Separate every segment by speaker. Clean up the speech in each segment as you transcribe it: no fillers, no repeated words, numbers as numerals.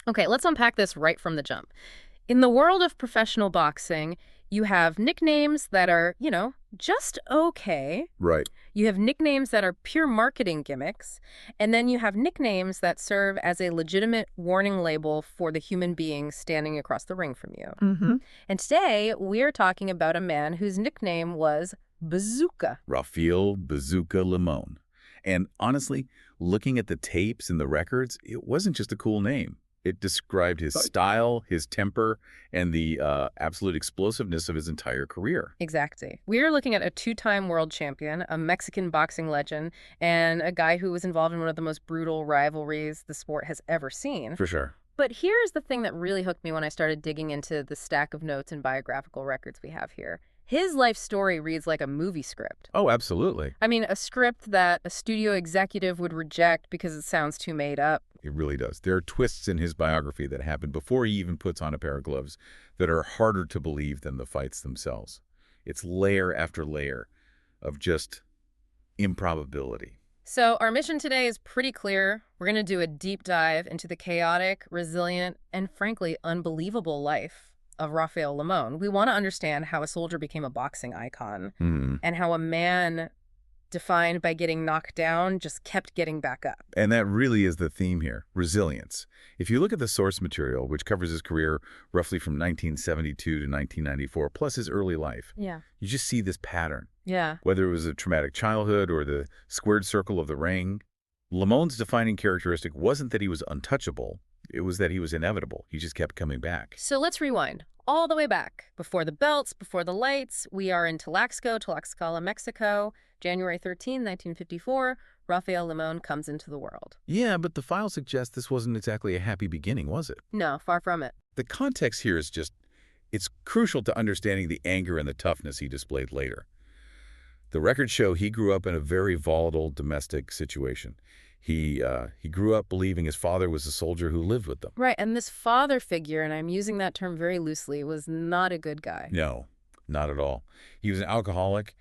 Speaker 1: Okay, let's unpack this right from the jump. In the world of professional boxing, you have nicknames that are, just okay.
Speaker 2: Right.
Speaker 1: You have nicknames that are pure marketing gimmicks. And then you have nicknames that serve as a legitimate warning label for the human being standing across the ring from you.
Speaker 2: Mm-hmm.
Speaker 1: And today, we're talking about a man whose nickname was Bazooka.
Speaker 2: Rafael Bazooka Limón. And honestly, looking at the tapes and the records, it wasn't just a cool name. It described his style, his temper, and the absolute explosiveness of his entire career.
Speaker 1: Exactly. We're looking at a two-time world champion, a Mexican boxing legend, and a guy who was involved in one of the most brutal rivalries the sport has ever seen.
Speaker 2: For sure.
Speaker 1: But here's the thing that really hooked me when I started digging into the stack of notes and biographical records we have here. His life story reads like a movie script.
Speaker 2: Oh, absolutely.
Speaker 1: I mean, a script that a studio executive would reject because it sounds too made up.
Speaker 2: It really does. There are twists in his biography that happen before he even puts on a pair of gloves that are harder to believe than the fights themselves. It's layer after layer of just improbability.
Speaker 1: So our mission today is pretty clear. We're going to do a deep dive into the chaotic, resilient, and frankly, unbelievable life of Rafael Limón. We want to understand how a soldier became a boxing icon and how a man defined by getting knocked down just kept getting back up.
Speaker 2: And that really is the theme here, resilience. If you look at the source material, which covers his career roughly from 1972 to 1994, plus his early life,
Speaker 1: Yeah.
Speaker 2: you just see this pattern.
Speaker 1: Yeah.
Speaker 2: Whether it was a traumatic childhood or the squared circle of the ring, Limon's defining characteristic wasn't that he was untouchable. It was that he was inevitable. He just kept coming back.
Speaker 1: So let's rewind all the way back. Before the belts, before the lights, we are in Tlaxcala, Mexico. January 13, 1954, Rafael Limón comes into the world.
Speaker 2: Yeah, but the file suggests this wasn't exactly a happy beginning, was it?
Speaker 1: No, far from it.
Speaker 2: The context here is it's crucial to understanding the anger and the toughness he displayed later. The records show he grew up in a very volatile domestic situation. He grew up believing his father was a soldier who lived with them.
Speaker 1: Right, and this father figure, and I'm using that term very loosely, was not a good guy.
Speaker 2: No, not at all. He was an alcoholic,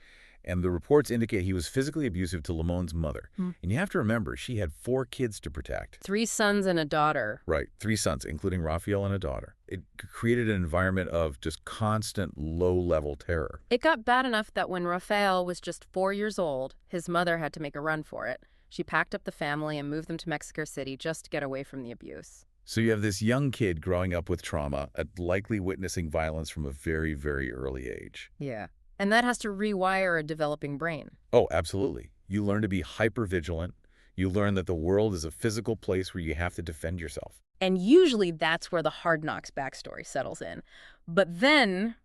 Speaker 2: and the reports indicate he was physically abusive to Limon's mother. And you have to remember, she had 4 kids to protect.
Speaker 1: 3 sons and a daughter.
Speaker 2: Right, 3 sons, including Rafael and a daughter. It created an environment of just constant low-level terror.
Speaker 1: It got bad enough that when Rafael was just 4 years old, his mother had to make a run for it. She packed up the family and moved them to Mexico City just to get away from the abuse.
Speaker 2: So you have this young kid growing up with trauma, likely witnessing violence from a very, very early age.
Speaker 1: Yeah. And that has to rewire a developing brain.
Speaker 2: Oh, absolutely. You learn to be hyper-vigilant. You learn that the world is a physical place where you have to defend yourself.
Speaker 1: And usually that's where the Hard Knocks backstory settles in. But then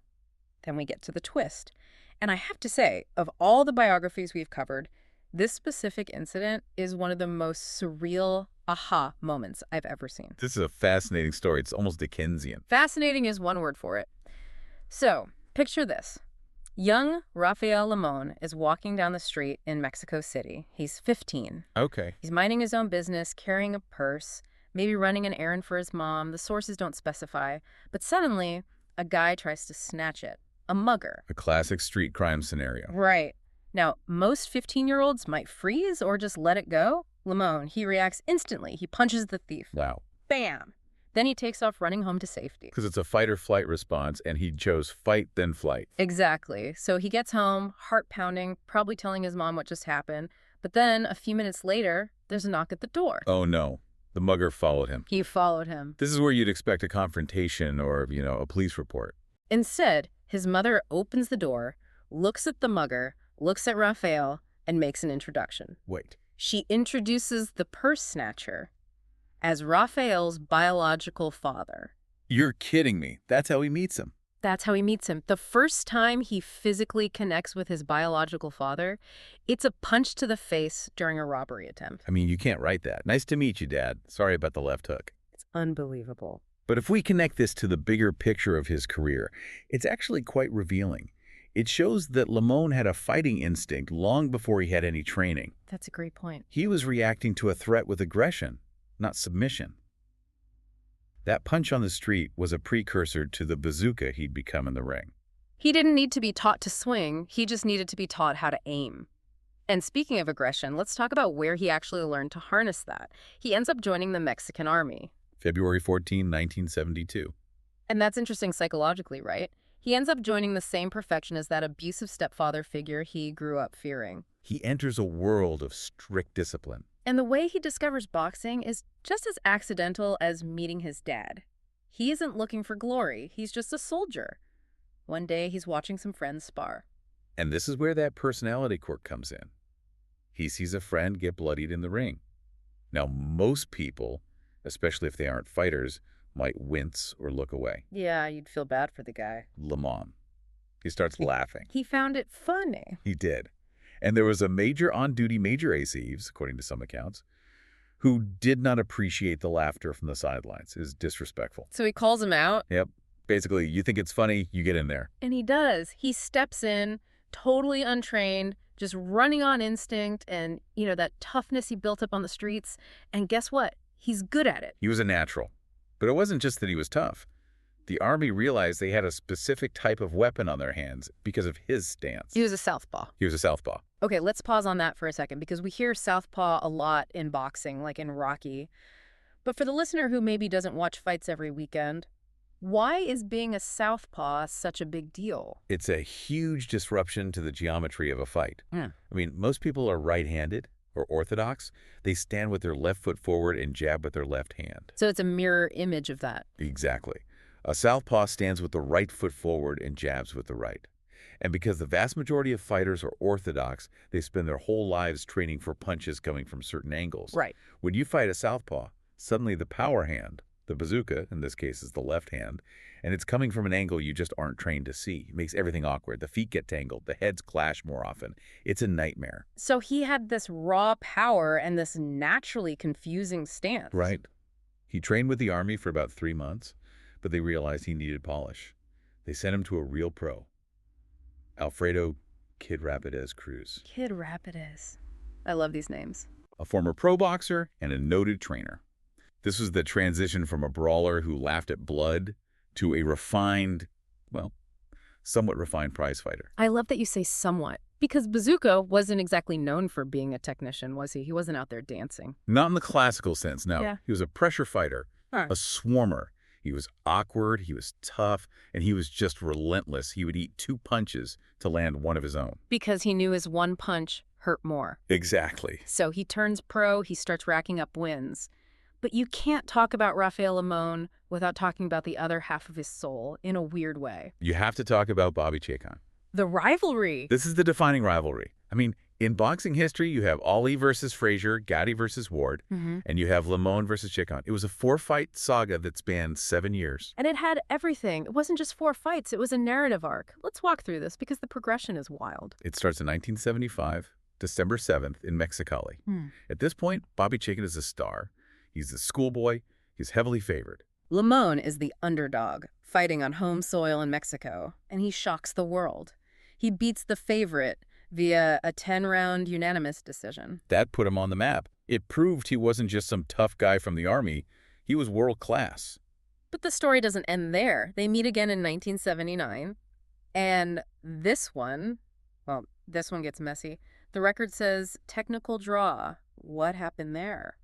Speaker 1: we get to the twist. And I have to say, of all the biographies we've covered, this specific incident is one of the most surreal aha moments I've ever seen.
Speaker 2: This is a fascinating story. It's almost Dickensian.
Speaker 1: Fascinating is one word for it. So, picture this. Young Rafael Limón is walking down the street in Mexico City. He's 15.
Speaker 2: Okay.
Speaker 1: He's minding his own business, carrying a purse, maybe running an errand for his mom. The sources don't specify. But suddenly, a guy tries to snatch it. A mugger.
Speaker 2: A classic street crime scenario.
Speaker 1: Right. Now, most 15-year-olds might freeze or just let it go. Limón, he reacts instantly. He punches the thief.
Speaker 2: Wow.
Speaker 1: Bam! Then he takes off running home to safety.
Speaker 2: Because it's a fight-or-flight response, and he chose fight, then flight.
Speaker 1: Exactly. So he gets home, heart pounding, probably telling his mom what just happened. But then, a few minutes later, there's a knock at the door.
Speaker 2: Oh, no. The mugger followed him.
Speaker 1: He followed him.
Speaker 2: This is where you'd expect a confrontation or, a police report.
Speaker 1: Instead, his mother opens the door, looks at the mugger, looks at Rafael, and makes an introduction.
Speaker 2: Wait.
Speaker 1: She introduces the purse snatcher as Rafael's biological father.
Speaker 2: You're kidding me. That's how he meets him.
Speaker 1: That's how he meets him. The first time he physically connects with his biological father, it's a punch to the face during a robbery attempt.
Speaker 2: I mean, you can't write that. Nice to meet you, Dad. Sorry about the left hook.
Speaker 1: It's unbelievable.
Speaker 2: But if we connect this to the bigger picture of his career, it's actually quite revealing. It shows that Limón had a fighting instinct long before he had any training.
Speaker 1: That's a great point.
Speaker 2: He was reacting to a threat with aggression, not submission. That punch on the street was a precursor to the bazooka he'd become in the ring.
Speaker 1: He didn't need to be taught to swing. He just needed to be taught how to aim. And speaking of aggression, let's talk about where he actually learned to harness that. He ends up joining the Mexican army.
Speaker 2: February 14, 1972.
Speaker 1: And that's interesting psychologically, right? He ends up joining the same profession as that abusive stepfather figure he grew up fearing.
Speaker 2: He enters a world of strict discipline.
Speaker 1: And the way he discovers boxing is just as accidental as meeting his dad. He isn't looking for glory. He's just a soldier. One day, he's watching some friends spar.
Speaker 2: And this is where that personality quirk comes in. He sees a friend get bloodied in the ring. Now, most people, especially if they aren't fighters, might wince or look away.
Speaker 1: Yeah, you'd feel bad for the guy.
Speaker 2: Limón. He starts laughing.
Speaker 1: He found it funny.
Speaker 2: He did. And there was a major on-duty Major Aces, according to some accounts, who did not appreciate the laughter from the sidelines. It was disrespectful.
Speaker 1: So he calls him out.
Speaker 2: Yep. Basically, you think it's funny, you get in there.
Speaker 1: And he does. He steps in, totally untrained, just running on instinct and, that toughness he built up on the streets. And guess what? He's good at it.
Speaker 2: He was a natural. But it wasn't just that he was tough. The Army realized they had a specific type of weapon on their hands because of his stance.
Speaker 1: He was a southpaw.
Speaker 2: He was a southpaw.
Speaker 1: Okay, let's pause on that for a second because we hear southpaw a lot in boxing, like in Rocky. But for the listener who maybe doesn't watch fights every weekend, why is being a southpaw such a big deal?
Speaker 2: It's a huge disruption to the geometry of a fight. I mean, most people are right-handed or orthodox. They stand with their left foot forward and jab with their left hand.
Speaker 1: So it's a mirror image of that.
Speaker 2: Exactly. A southpaw stands with the right foot forward and jabs with the right. And because the vast majority of fighters are orthodox, they spend their whole lives training for punches coming from certain angles.
Speaker 1: Right.
Speaker 2: When you fight a southpaw, suddenly the power hand, the bazooka, in this case is the left hand, and it's coming from an angle you just aren't trained to see. It makes everything awkward. The feet get tangled. The heads clash more often. It's a nightmare.
Speaker 1: So he had this raw power and this naturally confusing stance.
Speaker 2: Right. He trained with the Army for about 3 months, but they realized he needed polish. They sent him to a real pro, Alfredo Kid Rapidez Cruz.
Speaker 1: Kid Rapidez. I love these names.
Speaker 2: A former pro boxer and a noted trainer. This was the transition from a brawler who laughed at blood to a refined, well, somewhat refined prize fighter.
Speaker 1: I love that you say somewhat, because Bazooka wasn't exactly known for being a technician, was he? He wasn't out there dancing.
Speaker 2: Not in the classical sense, no.
Speaker 1: Yeah.
Speaker 2: He was a pressure fighter, a swarmer. He was awkward, he was tough, and he was just relentless. He would eat 2 punches to land one of his own.
Speaker 1: Because he knew his one punch hurt more.
Speaker 2: Exactly.
Speaker 1: So he turns pro, he starts racking up wins. But you can't talk about Rafael Limón without talking about the other half of his soul in a weird way.
Speaker 2: You have to talk about Bobby Chacon.
Speaker 1: The rivalry.
Speaker 2: This is the defining rivalry. I mean, in boxing history, you have Ali versus Frazier, Gatti versus Ward, and you have Limón versus Chacon. It was a 4-fight saga that spanned 7 years.
Speaker 1: And it had everything. It wasn't just 4 fights. It was a narrative arc. Let's walk through this because the progression is wild.
Speaker 2: It starts in 1975, December 7th in Mexicali. At this point, Bobby Chacon is a star. He's a schoolboy. He's heavily favored.
Speaker 1: Limón is the underdog, fighting on home soil in Mexico, and he shocks the world. He beats the favorite via a 10-round unanimous decision.
Speaker 2: That put him on the map. It proved he wasn't just some tough guy from the Army. He was world class.
Speaker 1: But the story doesn't end there. They meet again in 1979, and this one gets messy. The record says technical draw. What happened there?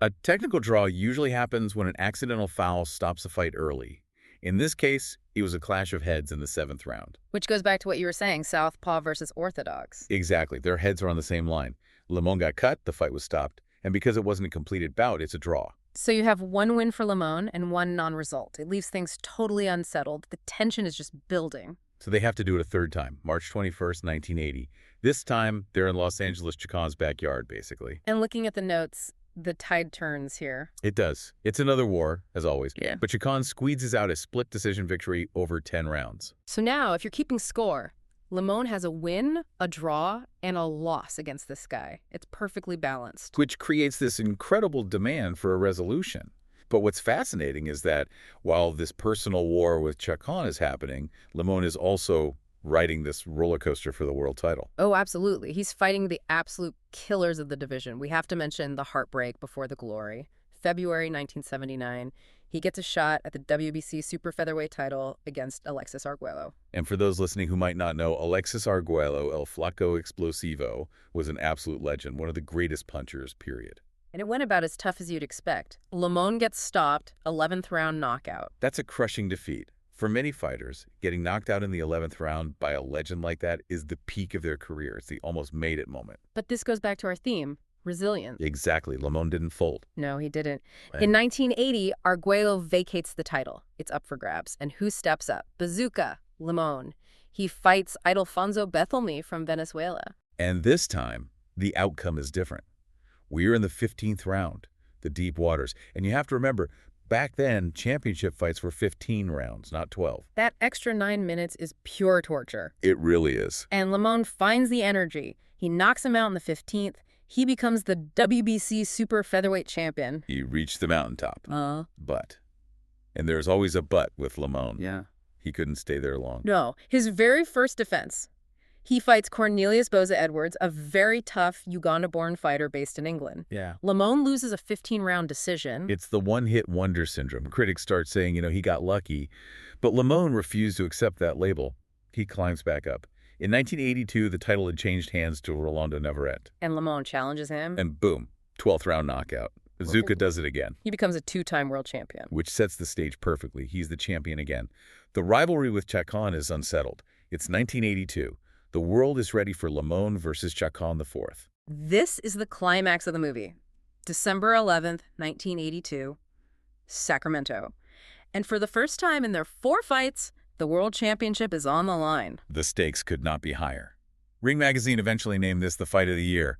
Speaker 2: A technical draw usually happens when an accidental foul stops a fight early. In this case, it was a clash of heads in the 7th round.
Speaker 1: Which goes back to what you were saying, southpaw versus orthodox.
Speaker 2: Exactly. Their heads are on the same line. Limón got cut, the fight was stopped. And because it wasn't a completed bout, it's a draw.
Speaker 1: So you have 1 win for Limón and 1 non-result. It leaves things totally unsettled. The tension is just building.
Speaker 2: So they have to do it a 3rd time, March 21st, 1980. This time, they're in Los Angeles Chacon's backyard, basically.
Speaker 1: And looking at the notes, the tide turns here.
Speaker 2: It does. It's another war, as always.
Speaker 1: Yeah.
Speaker 2: But Chacon squeezes out a split decision victory over 10 rounds.
Speaker 1: So now, if you're keeping score, Limón has a win, a draw, and a loss against this guy. It's perfectly balanced.
Speaker 2: Which creates this incredible demand for a resolution. But what's fascinating is that while this personal war with Chacon is happening, Limón is also riding this roller coaster for the world title.
Speaker 1: Oh, absolutely. He's fighting the absolute killers of the division. We have to mention the heartbreak before the glory. February 1979, he gets a shot at the WBC super featherweight title against Alexis Argüello.
Speaker 2: And for those listening who might not know, Alexis Argüello, El Flaco Explosivo, was an absolute legend, one of the greatest punchers, period.
Speaker 1: And it went about as tough as you'd expect. Limón gets stopped, 11th round knockout.
Speaker 2: That's a crushing defeat. For many fighters, getting knocked out in the 11th round by a legend like that is the peak of their career. It's the almost made it moment.
Speaker 1: But this goes back to our theme, resilience.
Speaker 2: Exactly. Limón didn't fold.
Speaker 1: No, he didn't.
Speaker 2: Right.
Speaker 1: In 1980, Argüello vacates the title. It's up for grabs. And who steps up? Bazooka, Limón. He fights Ildefonso Bethelmy from Venezuela.
Speaker 2: And this time, the outcome is different. We're in the 15th round, the deep waters. And you have to remember, back then, championship fights were 15 rounds, not 12.
Speaker 1: That extra 9 minutes is pure torture.
Speaker 2: It really is.
Speaker 1: And Limón finds the energy. He knocks him out in the 15th. He becomes the WBC super featherweight champion.
Speaker 2: He reached the mountaintop.
Speaker 1: But.
Speaker 2: And there's always a but with Limón.
Speaker 1: Yeah.
Speaker 2: He couldn't stay there long.
Speaker 1: No. His very first defense. He fights Cornelius Boza Edwards, a very tough Uganda-born fighter based in England.
Speaker 2: Yeah.
Speaker 1: Limón loses a 15-round decision.
Speaker 2: It's the one-hit wonder syndrome. Critics start saying, he got lucky. But Limón refused to accept that label. He climbs back up. In 1982, the title had changed hands to Rolando Navarrete.
Speaker 1: And Limón challenges him.
Speaker 2: And boom, 12th round knockout. Bazooka does it again.
Speaker 1: He becomes a 2-time world champion.
Speaker 2: Which sets the stage perfectly. He's the champion again. The rivalry with Chacon is unsettled. It's 1982. The world is ready for Limón versus Chacon IV.
Speaker 1: This is the climax of the movie. December 11th, 1982, Sacramento. And for the first time in their 4 fights, the world championship is on the line.
Speaker 2: The stakes could not be higher. Ring Magazine eventually named this the fight of the year.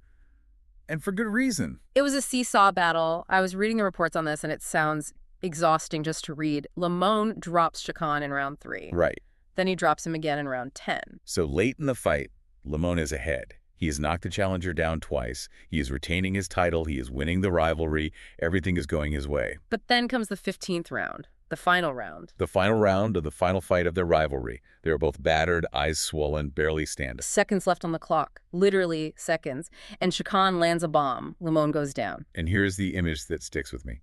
Speaker 2: And for good reason.
Speaker 1: It was a seesaw battle. I was reading the reports on this, and it sounds exhausting just to read. Limón drops Chacon in round 3.
Speaker 2: Right.
Speaker 1: Then he drops him again in round 10.
Speaker 2: So late in the fight, Limón is ahead. He has knocked the challenger down twice. He is retaining his title. He is winning the rivalry. Everything is going his way.
Speaker 1: But then comes the 15th round, the final round.
Speaker 2: The final round of the final fight of their rivalry. They are both battered, eyes swollen, barely standing.
Speaker 1: Seconds left on the clock, literally seconds. And Chacon lands a bomb. Limón goes down.
Speaker 2: And here's the image that sticks with me.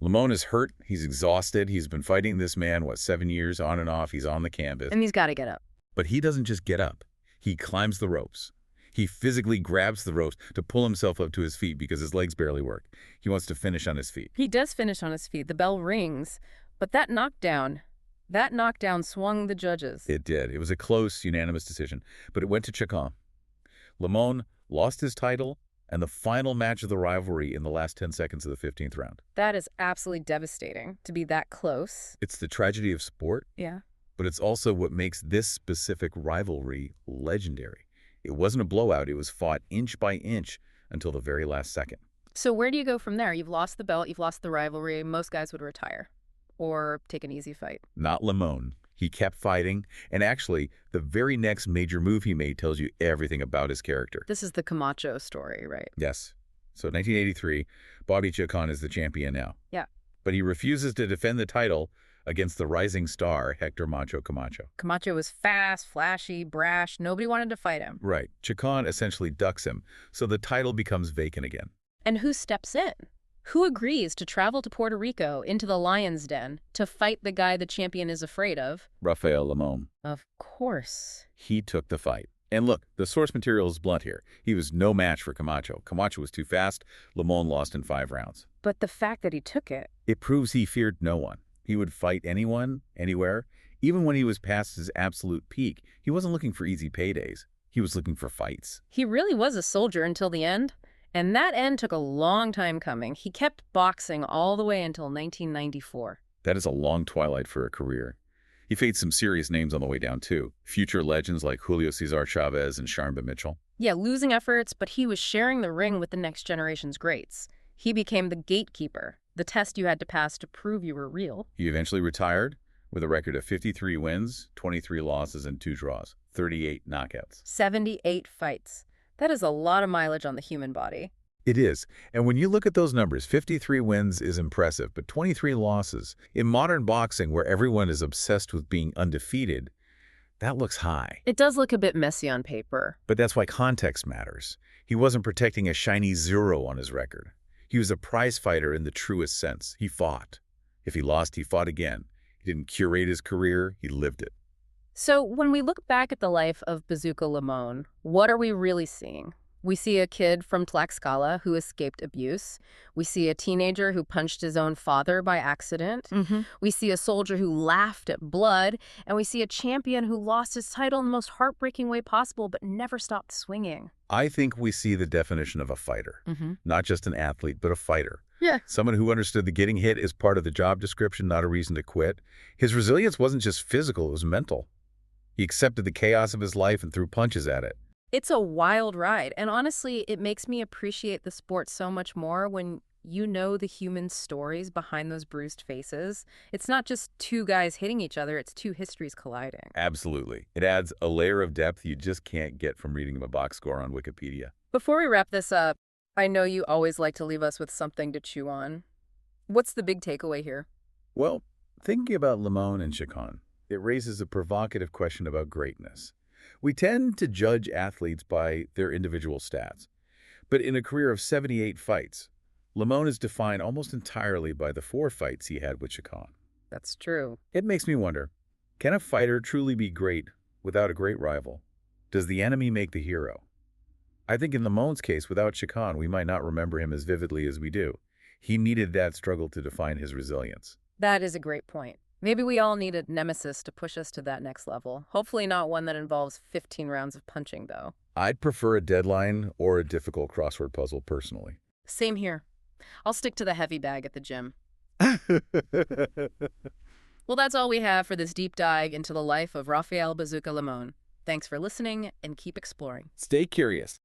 Speaker 2: Limón is hurt. He's exhausted. He's been fighting this man, 7 years on and off. He's on the canvas.
Speaker 1: And he's got to get up.
Speaker 2: But he doesn't just get up. He climbs the ropes. He physically grabs the ropes to pull himself up to his feet because his legs barely work. He wants to finish on his feet.
Speaker 1: He does finish on his feet. The bell rings. But that knockdown swung the judges.
Speaker 2: It did. It was a close, unanimous decision. But it went to Chacon. Limón lost his title and the final match of the rivalry in the last 10 seconds of the 15th round.
Speaker 1: That is absolutely devastating to be that close.
Speaker 2: It's the tragedy of sport.
Speaker 1: Yeah.
Speaker 2: But it's also what makes this specific rivalry legendary. It wasn't a blowout. It was fought inch by inch until the very last second.
Speaker 1: So where do you go from there? You've lost the belt. You've lost the rivalry. Most guys would retire or take an easy fight.
Speaker 2: Not Limón. He kept fighting. And actually, the very next major move he made tells you everything about his character.
Speaker 1: This is the Camacho story, right?
Speaker 2: Yes. So 1983, Bobby Chacon is the champion now.
Speaker 1: Yeah.
Speaker 2: But he refuses to defend the title against the rising star, Héctor Macho Camacho.
Speaker 1: Camacho was fast, flashy, brash. Nobody wanted to fight him.
Speaker 2: Right. Chacon essentially ducks him, so the title becomes vacant again.
Speaker 1: And who steps in? Who agrees to travel to Puerto Rico into the lion's den to fight the guy the champion is afraid of?
Speaker 2: Rafael Limón.
Speaker 1: Of course.
Speaker 2: He took the fight. And look, the source material is blunt here. He was no match for Camacho. Camacho was too fast. Limón lost in 5 rounds.
Speaker 1: But the fact that he took it.
Speaker 2: It proves he feared no one. He would fight anyone, anywhere. Even when he was past his absolute peak, he wasn't looking for easy paydays. He was looking for fights.
Speaker 1: He really was a soldier until the end. And that end took a long time coming. He kept boxing all the way until 1994.
Speaker 2: That is a long twilight for a career. He faced some serious names on the way down, too. Future legends like Julio Cesar Chavez and Sharmba Mitchell.
Speaker 1: Yeah, losing efforts, but he was sharing the ring with the next generation's greats. He became the gatekeeper, the test you had to pass to prove you were real.
Speaker 2: He eventually retired with a record of 53 wins, 23 losses, and 2 draws, 38 knockouts.
Speaker 1: 78 fights. That is a lot of mileage on the human body.
Speaker 2: It is. And when you look at those numbers, 53 wins is impressive, but 23 losses. In modern boxing, where everyone is obsessed with being undefeated, that looks high.
Speaker 1: It does look a bit messy on paper.
Speaker 2: But that's why context matters. He wasn't protecting a shiny 0 on his record. He was a prize fighter in the truest sense. He fought. If he lost, he fought again. He didn't curate his career, he lived it.
Speaker 1: So when we look back at the life of Bazooka Limón, what are we really seeing? We see a kid from Tlaxcala who escaped abuse. We see a teenager who punched his own father by accident. We see a soldier who laughed at blood. And we see a champion who lost his title in the most heartbreaking way possible but never stopped swinging.
Speaker 2: I think we see the definition of a fighter. Not just an athlete, but a fighter.
Speaker 1: Yeah.
Speaker 2: Someone who understood that getting hit is part of the job description, not a reason to quit. His resilience wasn't just physical, it was mental. He accepted the chaos of his life and threw punches at it.
Speaker 1: It's a wild ride, and honestly, it makes me appreciate the sport so much more when you know the human stories behind those bruised faces. It's not just two guys hitting each other, it's two histories colliding.
Speaker 2: Absolutely. It adds a layer of depth you just can't get from reading a box score on Wikipedia.
Speaker 1: Before we wrap this up, I know you always like to leave us with something to chew on. What's the big takeaway here?
Speaker 2: Well, thinking about Limón and Chacon, it raises a provocative question about greatness. We tend to judge athletes by their individual stats. But in a career of 78 fights, Limón is defined almost entirely by the 4 fights he had with Chacon.
Speaker 1: That's true.
Speaker 2: It makes me wonder, can a fighter truly be great without a great rival? Does the enemy make the hero? I think in Limón's case, without Chacon, we might not remember him as vividly as we do. He needed that struggle to define his resilience.
Speaker 1: That is a great point. Maybe we all need a nemesis to push us to that next level. Hopefully not one that involves 15 rounds of punching, though.
Speaker 2: I'd prefer a deadline or a difficult crossword puzzle personally.
Speaker 1: Same here. I'll stick to the heavy bag at the gym. Well, that's all we have for this deep dive into the life of Rafael Bazooka Limón. Thanks for listening, and keep exploring.
Speaker 2: Stay curious.